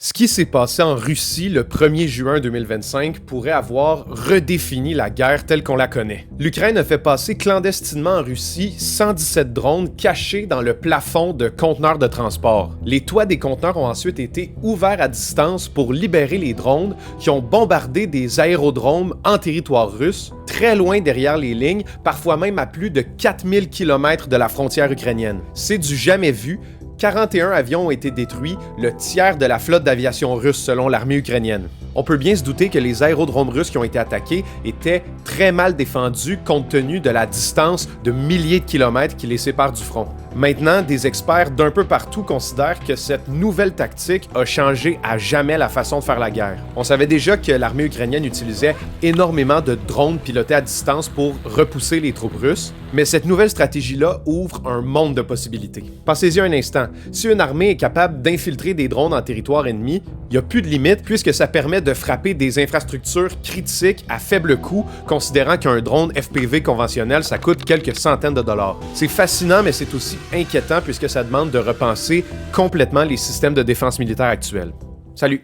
Ce qui s'est passé en Russie le 1er juin 2025 pourrait avoir redéfini la guerre telle qu'on la connaît. L'Ukraine a fait passer clandestinement en Russie 117 drones cachés dans le plafond de conteneurs de transport. Les toits des conteneurs ont ensuite été ouverts à distance pour libérer les drones qui ont bombardé des aérodromes en territoire russe, très loin derrière les lignes, parfois même à plus de 4000 km de la frontière ukrainienne. C'est du jamais vu. 41 avions ont été détruits, le tiers de la flotte d'aviation russe selon l'armée ukrainienne. On peut bien se douter que les aérodromes russes qui ont été attaqués étaient très mal défendus compte tenu de la distance de milliers de kilomètres qui les séparent du front. Maintenant, des experts d'un peu partout considèrent que cette nouvelle tactique a changé à jamais la façon de faire la guerre. On savait déjà que l'armée ukrainienne utilisait énormément de drones pilotés à distance pour repousser les troupes russes, mais cette nouvelle stratégie-là ouvre un monde de possibilités. Pensez-y un instant, si une armée est capable d'infiltrer des drones en territoire ennemi, il n'y a plus de limite puisque ça permet de frapper des infrastructures critiques à faible coût, considérant qu'un drone FPV conventionnel, ça coûte quelques centaines de dollars. C'est fascinant, mais c'est aussi inquiétant puisque ça demande de repenser complètement les systèmes de défense militaire actuels. Salut!